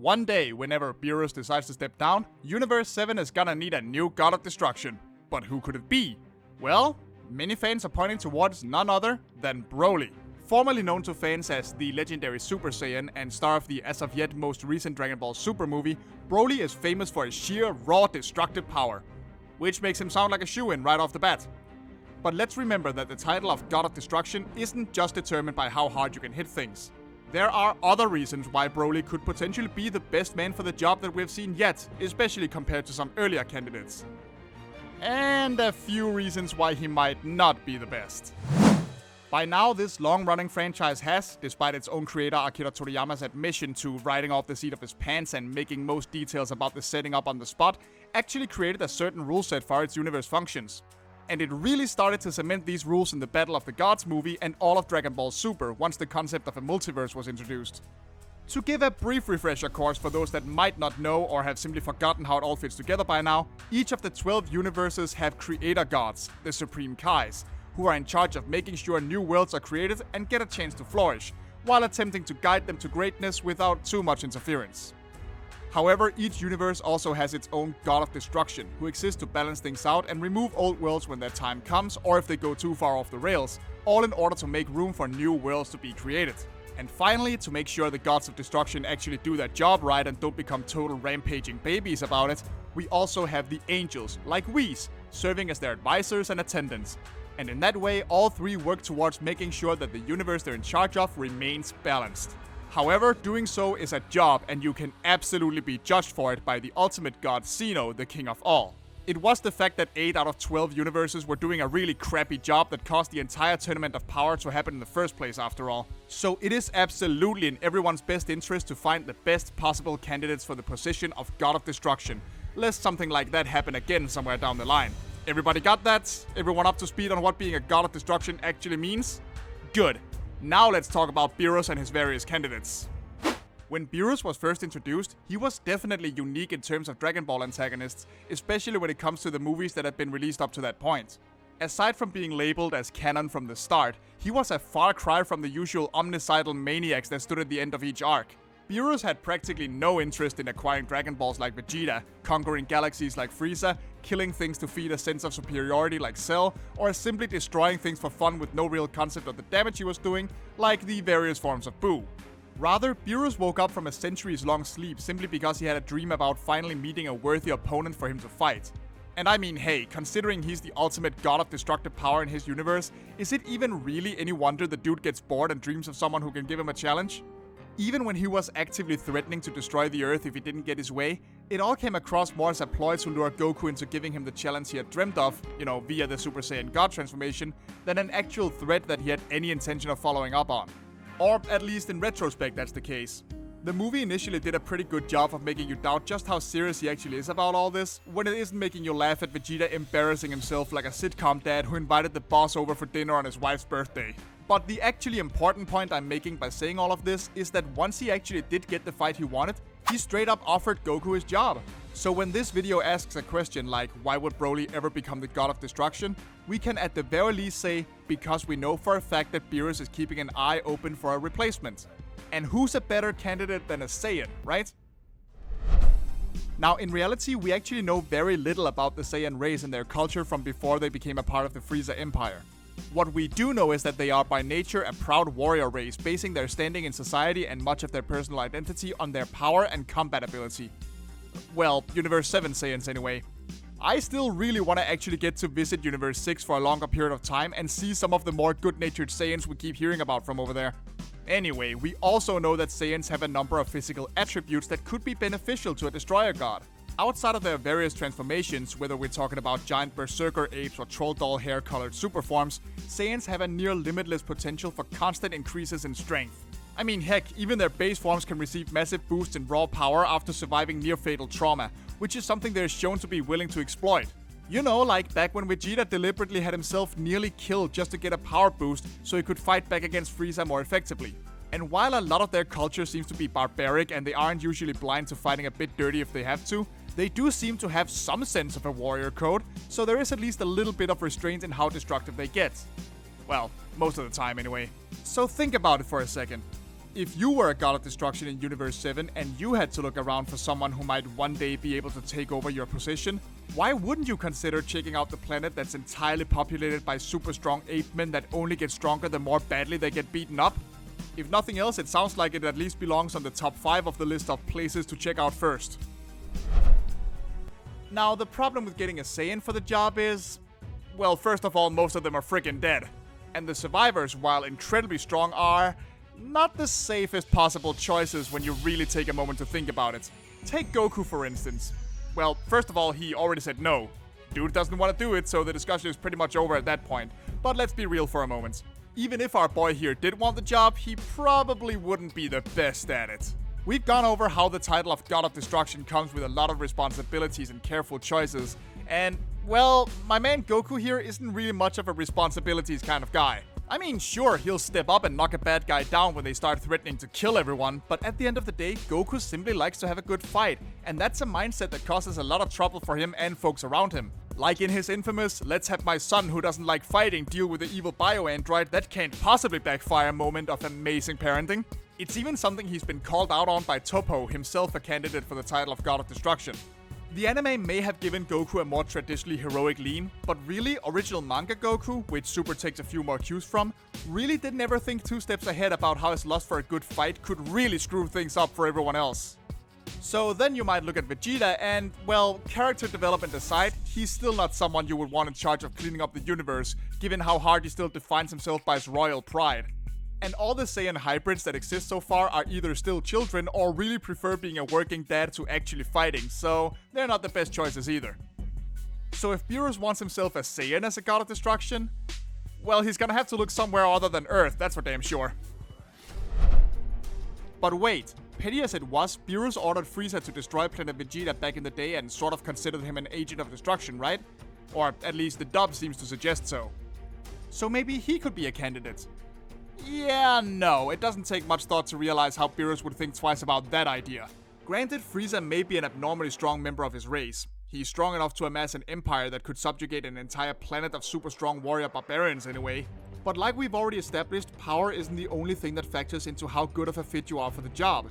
One day, whenever Beerus decides to step down, Universe 7 is gonna need a new god of destruction. But who could it be? Well, many fans are pointing towards none other than Broly. Formerly known to fans as the Legendary Super Saiyan and star of the as of yet most recent Dragon Ball Super movie, Broly is famous for his sheer, raw, destructive power, which makes him sound like a shoo-in right off the bat. But let's remember that the title of God of Destruction isn't just determined by how hard you can hit things. There are other reasons why Broly could potentially be the best man for the job that we've seen yet, especially compared to some earlier candidates. And a few reasons why he might not be the best. By now, this long-running franchise has, despite its own creator Akira Toriyama's admission to riding off the seat of his pants and making most details about the setting up on the spot, actually created a certain rule set for how its universe functions. And it really started to cement these rules in the Battle of the Gods movie and all of Dragon Ball Super once the concept of a multiverse was introduced. To give a brief refresher course for those that might not know or have simply forgotten how it all fits together by now, each of the 12 universes have creator gods, the Supreme Kais, who are in charge of making sure new worlds are created and get a chance to flourish, while attempting to guide them to greatness without too much interference. However, each universe also has its own God of Destruction, who exists to balance things out and remove old worlds when their time comes or if they go too far off the rails, all in order to make room for new worlds to be created. And finally, to make sure the Gods of Destruction actually do their job right and don't become total rampaging babies about it, we also have the Angels, like Whis, serving as their advisors and attendants. And in that way, all three work towards making sure that the universe they're in charge of remains balanced. However, doing so is a job, and you can absolutely be judged for it by the ultimate god Zeno, the king of all. It was the fact that 8 out of 12 universes were doing a really crappy job that caused the entire Tournament of Power to happen in the first place after all. So it is absolutely in everyone's best interest to find the best possible candidates for the position of God of Destruction, lest something like that happen again somewhere down the line. Everybody got that? Everyone up to speed on what being a God of Destruction actually means? Good. Now let's talk about Beerus and his various candidates. When Beerus was first introduced, he was definitely unique in terms of Dragon Ball antagonists, especially when it comes to the movies that had been released up to that point. Aside from being labeled as canon from the start, he was a far cry from the usual omnicidal maniacs that stood at the end of each arc. Beerus had practically no interest in acquiring Dragon Balls like Vegeta, conquering galaxies like Frieza, killing things to feed a sense of superiority like Cell, or simply destroying things for fun with no real concept of the damage he was doing, like the various forms of Buu. Rather, Beerus woke up from a centuries-long sleep simply because he had a dream about finally meeting a worthy opponent for him to fight. And I mean, hey, considering he's the ultimate god of destructive power in his universe, is it even really any wonder the dude gets bored and dreams of someone who can give him a challenge? Even when he was actively threatening to destroy the Earth if he didn't get his way, it all came across more as a ploy to lure Goku into giving him the challenge he had dreamt of, via the Super Saiyan God transformation, than an actual threat that he had any intention of following up on. Or at least in retrospect, that's the case. The movie initially did a pretty good job of making you doubt just how serious he actually is about all this, when it isn't making you laugh at Vegeta embarrassing himself like a sitcom dad who invited the boss over for dinner on his wife's birthday. But the actually important point I'm making by saying all of this is that once he actually did get the fight he wanted, he straight up offered Goku his job. So when this video asks a question like, why would Broly ever become the God of Destruction, we can at the very least say, because we know for a fact that Beerus is keeping an eye open for a replacement. And who's a better candidate than a Saiyan, right? Now, in reality, we actually know very little about the Saiyan race and their culture from before they became a part of the Frieza Empire. What we do know is that they are by nature a proud warrior race, basing their standing in society and much of their personal identity on their power and combat ability. Well, Universe 7 Saiyans anyway. I still really want to actually get to visit Universe 6 for a longer period of time and see some of the more good-natured Saiyans we keep hearing about from over there. Anyway, we also know that Saiyans have a number of physical attributes that could be beneficial to a destroyer god. Outside of their various transformations, whether we're talking about giant berserker apes or troll doll hair-colored super forms, Saiyans have a near limitless potential for constant increases in strength. I mean, heck, even their base forms can receive massive boosts in raw power after surviving near-fatal trauma, which is something they're shown to be willing to exploit. You know, like back when Vegeta deliberately had himself nearly killed just to get a power boost so he could fight back against Frieza more effectively. And while a lot of their culture seems to be barbaric and they aren't usually blind to fighting a bit dirty if they have to, they do seem to have some sense of a warrior code, so there is at least a little bit of restraint in how destructive they get. Well, most of the time anyway. So think about it for a second. If you were a god of destruction in Universe 7 and you had to look around for someone who might one day be able to take over your position, why wouldn't you consider checking out the planet that's entirely populated by super strong ape men that only get stronger the more badly they get beaten up? If nothing else, it sounds like it at least belongs on the top 5 of the list of places to check out first. Now, the problem with getting a Saiyan for the job is, well, first of all, most of them are freaking dead. And the survivors, while incredibly strong, are not the safest possible choices when you really take a moment to think about it. Take Goku, for instance. Well, first of all, he already said no. Dude doesn't want to do it, so the discussion is pretty much over at that point. But let's be real for a moment. Even if our boy here did want the job, he probably wouldn't be the best at it. We've gone over how the title of God of Destruction comes with a lot of responsibilities and careful choices, and, well, my man Goku here isn't really much of a responsibilities kind of guy. I mean, sure, he'll step up and knock a bad guy down when they start threatening to kill everyone, but at the end of the day, Goku simply likes to have a good fight, and that's a mindset that causes a lot of trouble for him and folks around him. Like in his infamous, let's have my son who doesn't like fighting deal with the evil bio-android that can't possibly backfire moment of amazing parenting. It's even something he's been called out on by Toppo, himself a candidate for the title of God of Destruction. The anime may have given Goku a more traditionally heroic lean, but really, original manga Goku, which Super takes a few more cues from, really didn't ever think 2 steps ahead about how his lust for a good fight could really screw things up for everyone else. So then you might look at Vegeta and, well, character development aside, he's still not someone you would want in charge of cleaning up the universe, given how hard he still defines himself by his royal pride. And all the Saiyan hybrids that exist so far are either still children or really prefer being a working dad to actually fighting, so they're not the best choices either. So if Beerus wants himself a Saiyan as a god of destruction, well, he's gonna have to look somewhere other than Earth, that's for damn sure. But wait, petty as it was, Beerus ordered Frieza to destroy planet Vegeta back in the day and sort of considered him an agent of destruction, right? Or at least the dub seems to suggest so. So maybe he could be a candidate. Yeah, no, it doesn't take much thought to realize how Beerus would think twice about that idea. Granted, Frieza may be an abnormally strong member of his race. He's strong enough to amass an empire that could subjugate an entire planet of super strong warrior barbarians anyway. But like we've already established, power isn't the only thing that factors into how good of a fit you are for the job.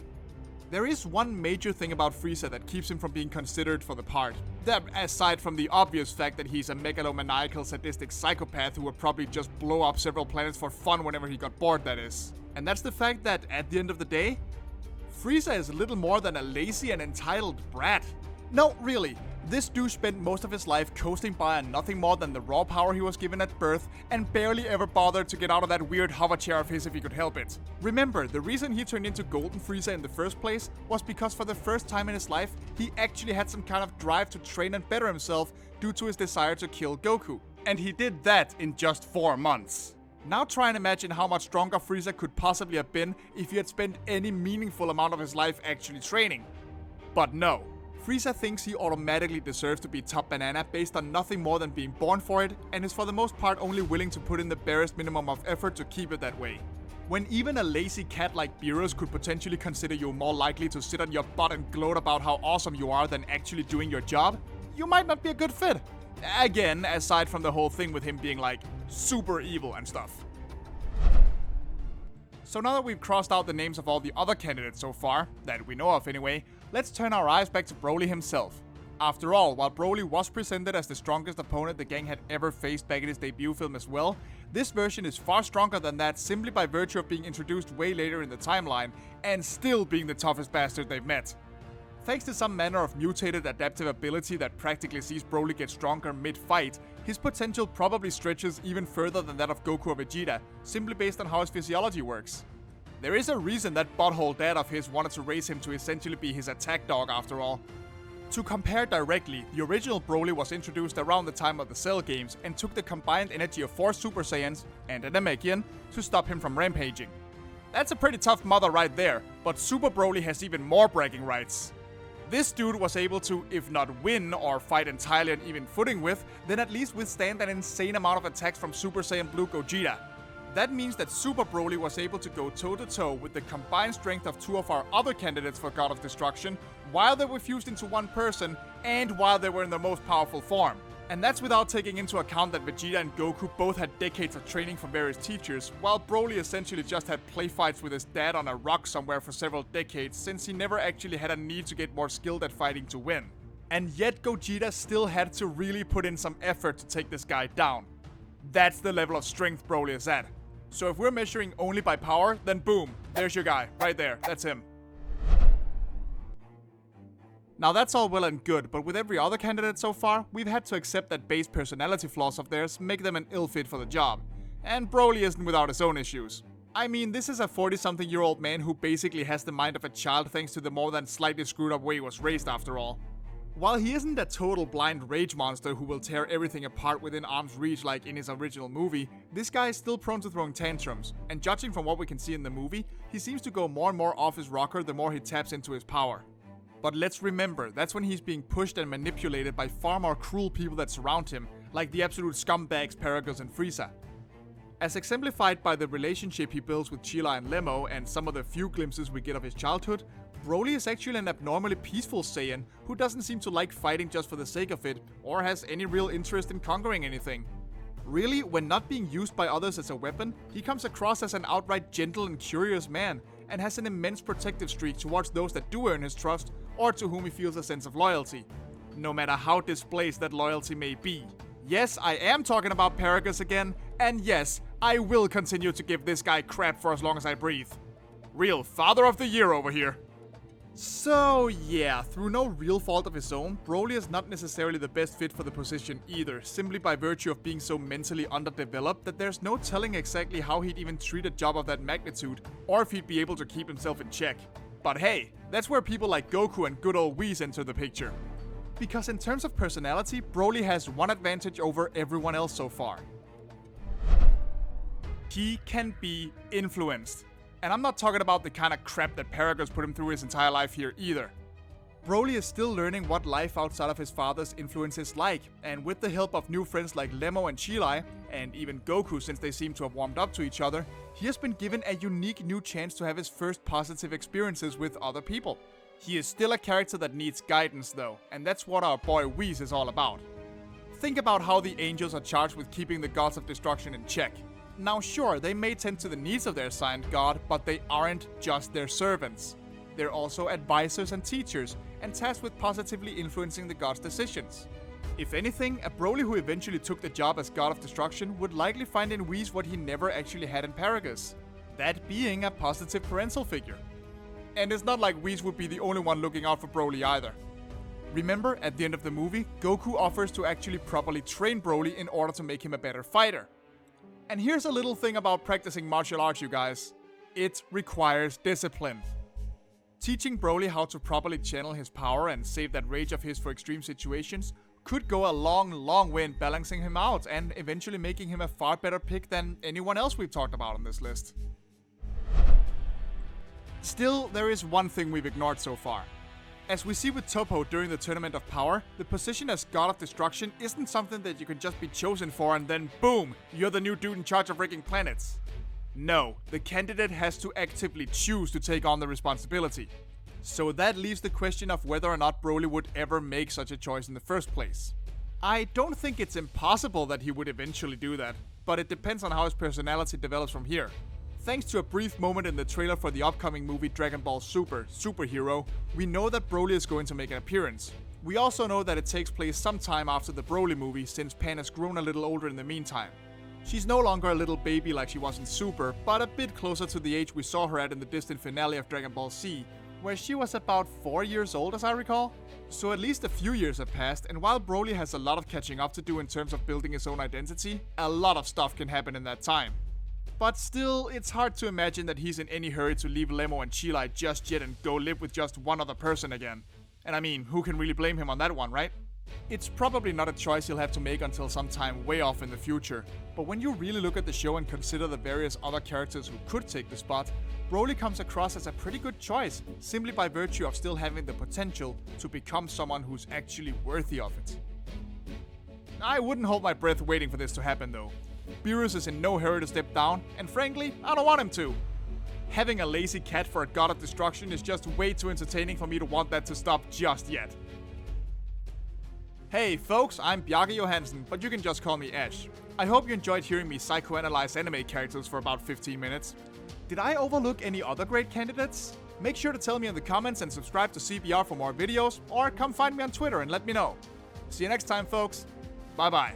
There is one major thing about Frieza that keeps him from being considered for the part. That, aside from the obvious fact that he's a megalomaniacal sadistic psychopath who would probably just blow up several planets for fun whenever he got bored, that is. And that's the fact that, at the end of the day, Frieza is little more than a lazy and entitled brat. No, really. This dude spent most of his life coasting by on nothing more than the raw power he was given at birth and barely ever bothered to get out of that weird hover chair of his if he could help it. Remember, the reason he turned into Golden Frieza in the first place was because for the first time in his life, he actually had some kind of drive to train and better himself due to his desire to kill Goku. And he did that in just 4 months. Now try and imagine how much stronger Frieza could possibly have been if he had spent any meaningful amount of his life actually training. But no. Frieza thinks he automatically deserves to be top banana based on nothing more than being born for it, and is for the most part only willing to put in the barest minimum of effort to keep it that way. When even a lazy cat like Beerus could potentially consider you more likely to sit on your butt and gloat about how awesome you are than actually doing your job, you might not be a good fit. Again, aside from the whole thing with him being like super evil and stuff. So now that we've crossed out the names of all the other candidates so far, that we know of anyway, let's turn our eyes back to Broly himself. After all, while Broly was presented as the strongest opponent the gang had ever faced back in his debut film as well, this version is far stronger than that simply by virtue of being introduced way later in the timeline, and still being the toughest bastard they've met. Thanks to some manner of mutated adaptive ability that practically sees Broly get stronger mid-fight, his potential probably stretches even further than that of Goku or Vegeta, simply based on how his physiology works. There is a reason that butthole dad of his wanted to raise him to essentially be his attack dog after all. To compare directly, the original Broly was introduced around the time of the Cell games and took the combined energy of 4 Super Saiyans and a Namekian to stop him from rampaging. That's a pretty tough mother right there, but Super Broly has even more bragging rights. This dude was able to, if not win or fight entirely on even footing with, then at least withstand an insane amount of attacks from Super Saiyan Blue Gogeta. That means that Super Broly was able to go toe-to-toe with the combined strength of 2 of our other candidates for God of Destruction, while they were fused into one person, and while they were in their most powerful form. And that's without taking into account that Vegeta and Goku both had decades of training from various teachers, while Broly essentially just had play fights with his dad on a rock somewhere for several decades, since he never actually had a need to get more skilled at fighting to win. And yet Gogeta still had to really put in some effort to take this guy down. That's the level of strength Broly is at. So if we're measuring only by power, then boom, there's your guy, right there, that's him. Now that's all well and good, but with every other candidate so far, we've had to accept that base personality flaws of theirs make them an ill fit for the job. And Broly isn't without his own issues. I mean, this is a 40-something-year-old man who basically has the mind of a child thanks to the more than slightly screwed up way he was raised after all. While he isn't a total blind rage monster who will tear everything apart within arm's reach like in his original movie, this guy is still prone to throwing tantrums, and judging from what we can see in the movie, he seems to go more and more off his rocker the more he taps into his power. But let's remember, that's when he's being pushed and manipulated by far more cruel people that surround him, like the absolute scumbags Paragus and Frieza. As exemplified by the relationship he builds with Chila and Lemo and some of the few glimpses we get of his childhood, Broly is actually an abnormally peaceful Saiyan who doesn't seem to like fighting just for the sake of it, or has any real interest in conquering anything. Really, when not being used by others as a weapon, he comes across as an outright gentle and curious man, and has an immense protective streak towards those that do earn his trust, or to whom he feels a sense of loyalty, no matter how displaced that loyalty may be. Yes, I am talking about Paragus again, and yes, I will continue to give this guy crap for as long as I breathe. Real Father of the Year over here. So yeah, through no real fault of his own, Broly is not necessarily the best fit for the position either, simply by virtue of being so mentally underdeveloped that there's no telling exactly how he'd even treat a job of that magnitude, or if he'd be able to keep himself in check. But hey, that's where people like Goku and good old Whis enter the picture. Because in terms of personality, Broly has one advantage over everyone else so far. He can be influenced. And I'm not talking about the kind of crap that Paragus put him through his entire life here either. Broly is still learning what life outside of his father's influence is like, and with the help of new friends like Lemo and Chilai, and even Goku since they seem to have warmed up to each other, he has been given a unique new chance to have his first positive experiences with other people. He is still a character that needs guidance though, and that's what our boy Whis is all about. Think about how the angels are charged with keeping the gods of destruction in check. Now sure, they may tend to the needs of their assigned god, but they aren't just their servants. They're also advisors and teachers, and tasked with positively influencing the god's decisions. If anything, a Broly who eventually took the job as God of Destruction would likely find in Whis what he never actually had in Paragus, that being a positive parental figure. And it's not like Whis would be the only one looking out for Broly either. Remember, at the end of the movie, Goku offers to actually properly train Broly in order to make him a better fighter. And here's a little thing about practicing martial arts, you guys. It requires discipline. Teaching Broly how to properly channel his power and save that rage of his for extreme situations could go a long way in balancing him out and eventually making him a far better pick than anyone else we've talked about on this list. Still, there is one thing we've ignored so far. As we see with Toppo during the Tournament of Power, the position as God of Destruction isn't something that you can just be chosen for and then boom, you're the new dude in charge of wrecking planets. No, the candidate has to actively choose to take on the responsibility. So that leaves the question of whether or not Broly would ever make such a choice in the first place. I don't think it's impossible that he would eventually do that, but it depends on how his personality develops from here. Thanks to a brief moment in the trailer for the upcoming movie Dragon Ball Super, Superhero, we know that Broly is going to make an appearance. We also know that it takes place sometime after the Broly movie, since Pan has grown a little older in the meantime. She's no longer a little baby like she was in Super, but a bit closer to the age we saw her at in the distant finale of Dragon Ball Z, where she was about 4 years old as I recall. So at least a few years have passed, and while Broly has a lot of catching up to do in terms of building his own identity, a lot of stuff can happen in that time. But still, it's hard to imagine that he's in any hurry to leave Lemo and Chilai just yet and go live with just one other person again. And I mean, who can really blame him on that one, right? It's probably not a choice he'll have to make until sometime way off in the future, but when you really look at the show and consider the various other characters who could take the spot, Broly comes across as a pretty good choice, simply by virtue of still having the potential to become someone who's actually worthy of it. I wouldn't hold my breath waiting for this to happen though. Beerus is in no hurry to step down, and frankly, I don't want him to. Having a lazy cat for a god of destruction is just way too entertaining for me to want that to stop just yet. Hey folks, I'm Bjarke Johansen, but you can just call me Ash. I hope you enjoyed hearing me psychoanalyze anime characters for about 15 minutes. Did I overlook any other great candidates? Make sure to tell me in the comments and subscribe to CBR for more videos, or come find me on Twitter and let me know. See you next time folks, bye bye.